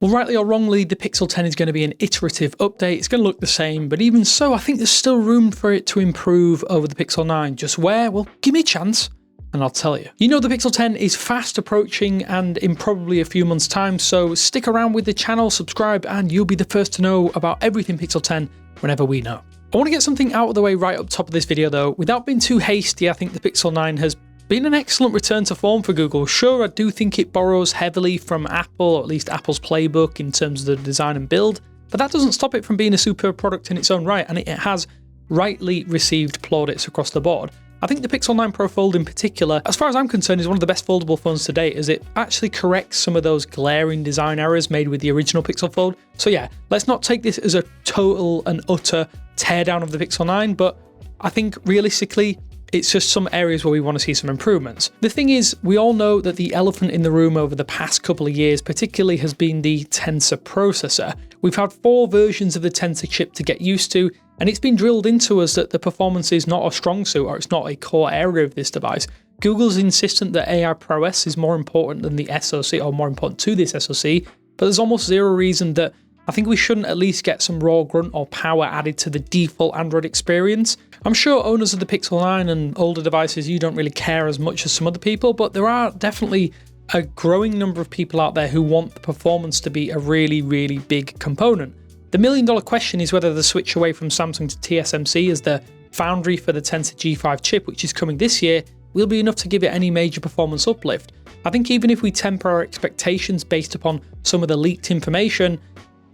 Well, rightly or wrongly, the Pixel 10 is going to be an iterative update. It's going to look the same, but even so, I think there's still room for it to improve over the Pixel 9. Just where? Well, give me a chance and I'll tell you. You know the Pixel 10 is fast approaching and in probably a few months' time, so stick around with the channel, subscribe, and you'll be the first to know about everything Pixel 10 whenever we know. I want to get something out of the way right up top of this video though. Without being too hasty, I think the Pixel 9 has been an excellent return to form for Google. Sure, I do think it borrows heavily from Apple, or at least Apple's playbook in terms of the design and build, but that doesn't stop it from being a superb product in its own right, and it has rightly received plaudits across the board. I think the Pixel 9 Pro Fold in particular, as far as I'm concerned, is one of the best foldable phones to date, as it actually corrects some of those glaring design errors made with the original Pixel Fold. So yeah, let's not take this as a total and utter teardown of the Pixel 9, but I think realistically, it's just some areas where we want to see some improvements. The thing is, we all know that the elephant in the room over the past couple of years particularly has been the Tensor processor. We've had 4 versions of the Tensor chip to get used to, and it's been drilled into us that the performance is not a strong suit, or it's not a core area of this device. Google's insistent that AI prowess is more important than the SoC, or more important to this SoC, but there's almost zero reason that I think we shouldn't at least get some raw grunt or power added to the default Android experience. I'm sure owners of the Pixel 9 and older devices, you don't really care as much as some other people, but there are definitely a growing number of people out there who want the performance to be a really, really big component. The million-dollar question is whether the switch away from Samsung to TSMC as the foundry for the Tensor G5 chip, which is coming this year, will be enough to give it any major performance uplift. I think even if we temper our expectations based upon some of the leaked information,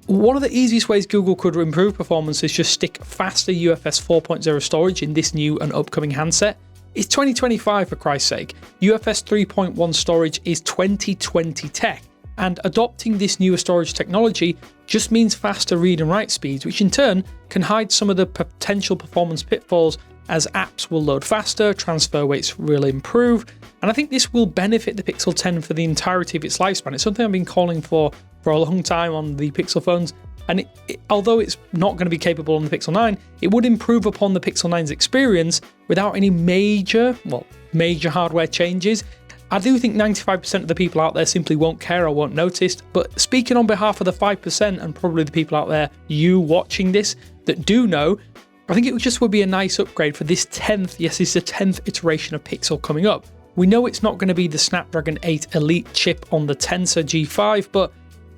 one of the easiest ways Google could improve performance is just stick faster UFS 4.0 storage in this new and upcoming handset. It's 2025 for Christ's sake. UFS 3.1 storage is 2020 tech, and adopting this newer storage technology just means faster read and write speeds, which in turn can hide some of the potential performance pitfalls as apps will load faster, transfer weights will improve, and I think this will benefit the Pixel 10 for the entirety of its lifespan. It's something I've been calling for a long time on the Pixel phones, and although it's not going to be capable on the Pixel 9, it would improve upon the Pixel 9's experience without any major hardware changes. I do think 95% of the people out there simply won't care or won't notice, but speaking on behalf of the 5% and probably the people out there, you watching this, that do know, I think it just would be a nice upgrade for this 10th, yes, it's the 10th iteration of Pixel coming up. We know it's not going to be the Snapdragon 8 Elite chip on the Tensor G5, but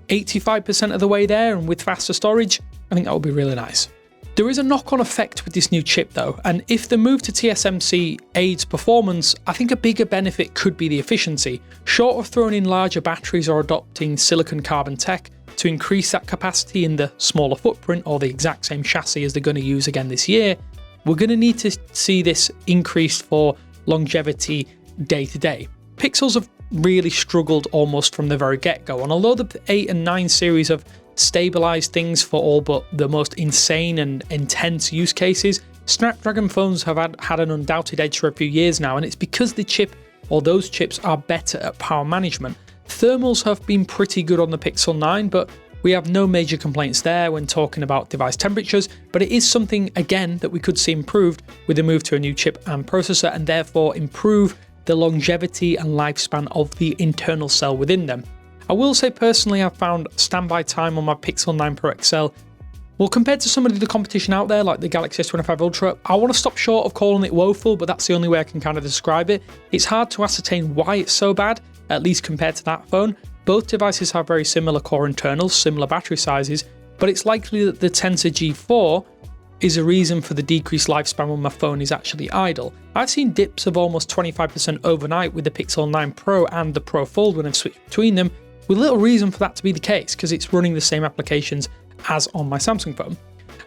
85% of the way there, and with faster storage, I think that would be really nice. There is a knock-on effect with this new chip though, and if the move to TSMC aids performance, I think a bigger benefit could be the efficiency. Short of throwing in larger batteries or adopting silicon carbon tech to increase that capacity in the smaller footprint or the exact same chassis as they're going to use again this year, we're going to need to see this increased for longevity day to day. Pixels have really struggled almost from the very get-go, and although the 8 and 9 series have stabilized things for all but the most insane and intense use cases, Snapdragon phones have had an undoubted edge for a few years now, and it's because the chip, or those chips, are better at power management. Thermals have been pretty good on the Pixel 9, but we have no major complaints there when talking about device temperatures, but it is something, again, that we could see improved with the move to a new chip and processor, and therefore improve the longevity and lifespan of the internal cell within them. I will say personally, I've found standby time on my Pixel 9 Pro XL, well, compared to some of the competition out there like the Galaxy S25 Ultra, I want to stop short of calling it woeful, but that's the only way I can kind of describe it. It's hard to ascertain why it's so bad, at least compared to that phone. Both devices have very similar core internals, similar battery sizes, but it's likely that the Tensor G4 is a reason for the decreased lifespan when my phone is actually idle. I've seen dips of almost 25% overnight with the Pixel 9 Pro and the Pro Fold when I've switched between them, with little reason for that to be the case because it's running the same applications as on my Samsung phone.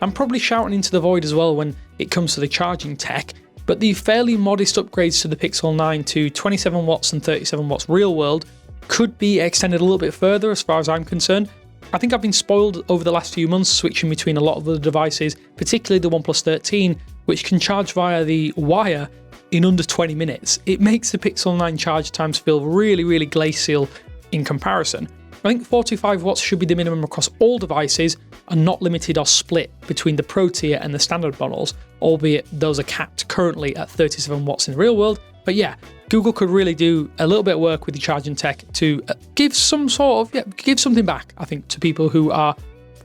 I'm probably shouting into the void as well when it comes to the charging tech, but the fairly modest upgrades to the Pixel 9 to 27 watts and 37 watts real world could be extended a little bit further as far as I'm concerned. I think I've been spoiled over the last few months switching between a lot of the devices, particularly the OnePlus 13, which can charge via the wire in under 20 minutes. It makes the Pixel 9 charge times feel really, really glacial in comparison. I think 45 watts should be the minimum across all devices and not limited or split between the Pro tier and the standard models, albeit those are capped currently at 37 watts in the real world But yeah, Google could really do a little bit of work with the charging tech to give some sort of, give something back, I think, to people who are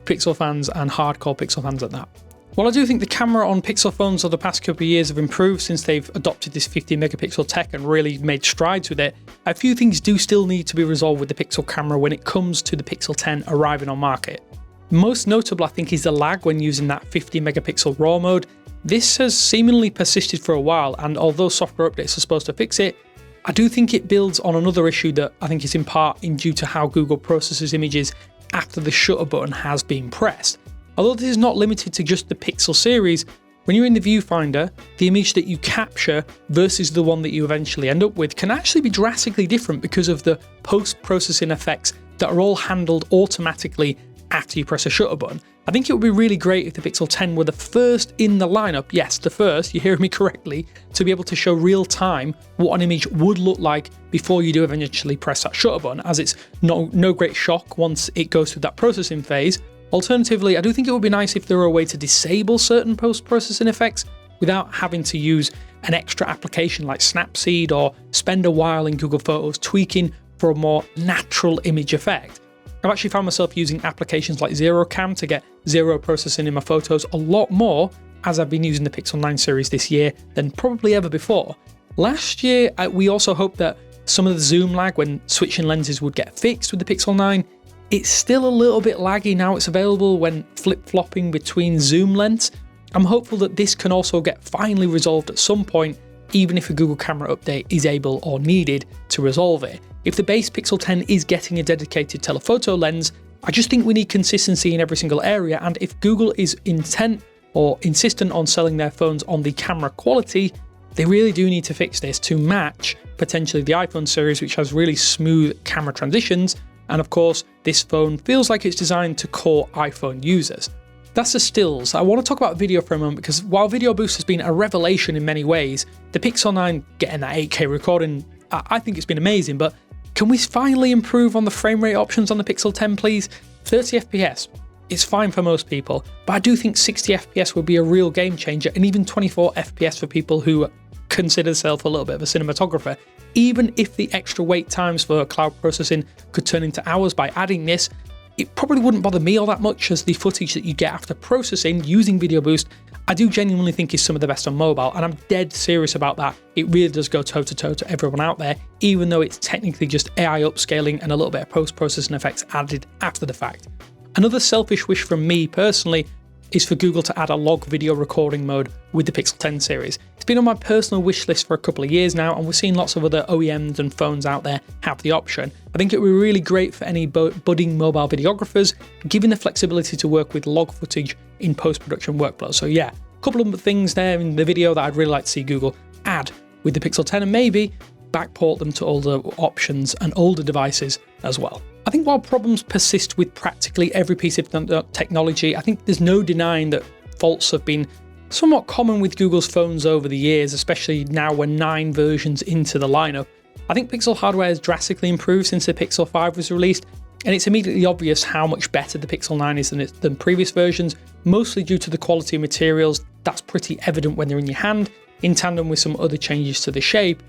Pixel fans and hardcore Pixel fans at that. While I do think the camera on Pixel phones over the past couple of years have improved since they've adopted this 50 megapixel tech and really made strides with it, a few things do still need to be resolved with the Pixel camera when it comes to the Pixel 10 arriving on market. Most notable, I think, is the lag when using that 50 megapixel RAW mode. This has seemingly persisted for a while, and although software updates are supposed to fix it, I do think it builds on another issue that I think is in part due to how Google processes images after the shutter button has been pressed. Although this is not limited to just the Pixel series, when you're in the viewfinder, the image that you capture versus the one that you eventually end up with can actually be drastically different because of the post-processing effects that are all handled automatically after you press a shutter button. I think it would be really great if the Pixel 10 were the first in the lineup, yes, the first, you hear me correctly, to be able to show real time what an image would look like before you do eventually press that shutter button, as it's no great shock once it goes through that processing phase. Alternatively, I do think it would be nice if there were a way to disable certain post-processing effects without having to use an extra application like Snapseed or spend a while in Google Photos tweaking for a more natural image effect. I've actually found myself using applications like ZeroCam to get zero processing in my photos a lot more as I've been using the Pixel 9 series this year than probably ever before. Last year, we also hoped that some of the zoom lag when switching lenses would get fixed with the Pixel 9. It's still a little bit laggy now it's available when flip-flopping between zoom lengths. I'm hopeful that this can also get finally resolved at some point, even if a Google camera update is able or needed to resolve it. If the base Pixel 10 is getting a dedicated telephoto lens, I just think we need consistency in every single area, and if Google is intent or insistent on selling their phones on the camera quality, they really do need to fix this to match potentially the iPhone series, which has really smooth camera transitions. And of course, this phone feels like it's designed to core iPhone users. That's the stills. I want to talk about video for a moment because while Video Boost has been a revelation in many ways, the Pixel 9 getting that 8K recording, I think it's been amazing, but can we finally improve on the frame rate options on the Pixel 10, please? 30 FPS, it's fine for most people, but I do think 60 FPS would be a real game changer, and even 24 FPS for people who consider themselves a little bit of a cinematographer. Even if the extra wait times for cloud processing could turn into hours by adding this, it probably wouldn't bother me all that much, as the footage that you get after processing using Video Boost, I do genuinely think is some of the best on mobile, and I'm dead serious about that. It really does go toe to toe to everyone out there, even though it's technically just AI upscaling and a little bit of post-processing effects added after the fact. Another selfish wish from me personally is for Google to add a log video recording mode with the Pixel 10 series. It's been on my personal wish list for a couple of years now, and we're seeing lots of other OEMs and phones out there have the option. I think it would be really great for any budding mobile videographers, given the flexibility to work with log footage in post-production workflows. So yeah, a couple of things there in the video that I'd really like to see Google add with the Pixel 10, and maybe backport them to older options and older devices as well. I think while problems persist with practically every piece of technology, I think there's no denying that faults have been somewhat common with Google's phones over the years, especially now we're 9 versions into the lineup. I think Pixel hardware has drastically improved since the Pixel 5 was released, and it's immediately obvious how much better the Pixel 9 is than previous versions, mostly due to the quality of materials. That's pretty evident when they're in your hand, in tandem with some other changes to the shape.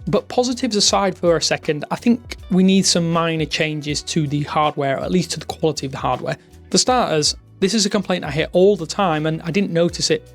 But positives aside for a second, I think we need some minor changes to the hardware, or at least to the quality of the hardware. For starters, this is a complaint I hear all the time, and I didn't notice it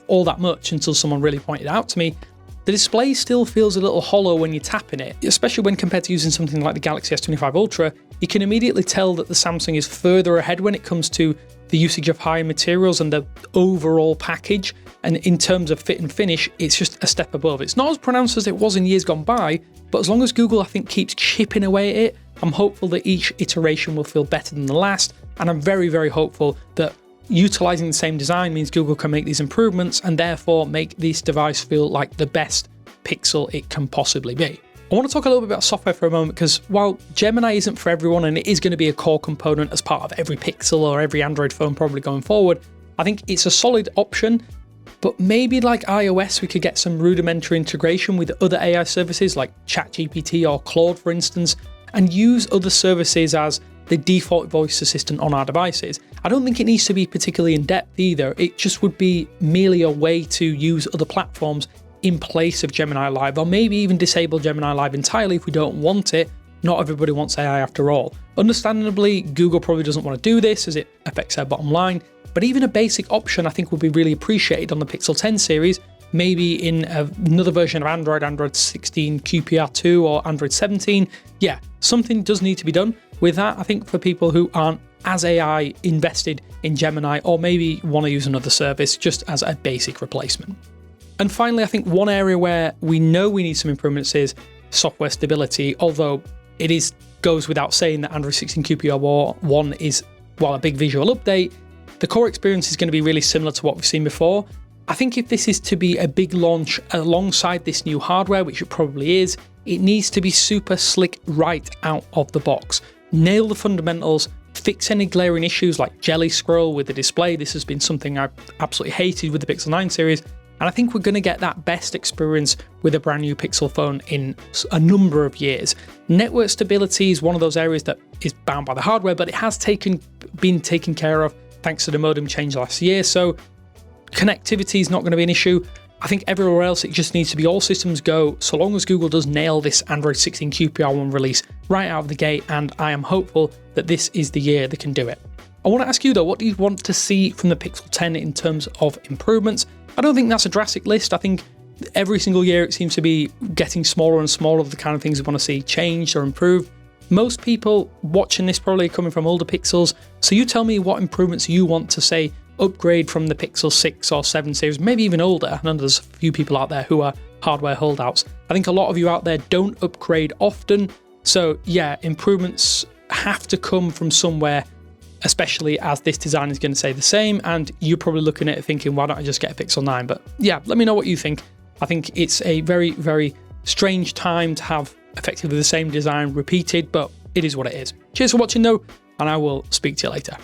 all that much until someone really pointed it out to me. The display still feels a little hollow when you're tapping it, especially when compared to using something like the Galaxy S25 Ultra. You can immediately tell that the Samsung is further ahead when it comes to the usage of higher materials and the overall package, and in terms of fit and finish, it's just a step above. It's not as pronounced as it was in years gone by, but as long as Google, I think, keeps chipping away at it, I'm hopeful that each iteration will feel better than the last, and I'm very, very hopeful that utilizing the same design means Google can make these improvements and therefore make this device feel like the best Pixel it can possibly be. I want to talk a little bit about software for a moment, because while Gemini isn't for everyone and it is going to be a core component as part of every Pixel or every Android phone probably going forward, I think it's a solid option. But maybe like iOS, we could get some rudimentary integration with other AI services like ChatGPT or Claude, for instance, and use other services as the default voice assistant on our devices. I don't think it needs to be particularly in depth either. It just would be merely a way to use other platforms in place of Gemini Live, or maybe even disable Gemini Live entirely if we don't want it. Not everybody wants AI after all. Understandably, Google probably doesn't want to do this as it affects their bottom line, but even a basic option I think would be really appreciated on the Pixel 10 series, maybe in another version of Android 16 QPR2 or Android 17. Yeah, something does need to be done with that, I think, for people who aren't as AI invested in Gemini, or maybe want to use another service just as a basic replacement. And finally, I think one area where we know we need some improvements is software stability, although it goes without saying that Android 16 QPR1 is, while a big visual update, the core experience is going to be really similar to what we've seen before. I think if this is to be a big launch alongside this new hardware, which it probably is, it needs to be super slick right out of the box. Nail the fundamentals, fix any glaring issues like jelly scroll with the display. This has been something I've absolutely hated with the Pixel 9 series, and I think we're going to get that best experience with a brand new Pixel phone in a number of years. Network stability is one of those areas that is bound by the hardware, but it has been taken care of thanks to the modem change last year, so connectivity is not going to be an issue. I think everywhere else it just needs to be all systems go, so long as Google does nail this Android 16 QPR1 release right out of the gate, and I am hopeful that this is the year they can do it. I want to ask you though, what do you want to see from the Pixel 10 in terms of improvements? I don't think that's a drastic list. I think every single year it seems to be getting smaller and smaller, the kind of things we want to see changed or improved. Most people watching this probably coming from older Pixels, so you tell me what improvements you want to say upgrade from the Pixel 6 or 7 series, maybe even older. I know there's a few people out there who are hardware holdouts. I think a lot of you out there don't upgrade often, so yeah, improvements have to come from somewhere, especially as this design is going to stay the same, and you're probably looking at it thinking, why don't I just get a Pixel 9? But yeah, let me know what you think. I think it's a very, very strange time to have effectively the same design repeated, but it is what it is. Cheers for watching though, and I will speak to you later.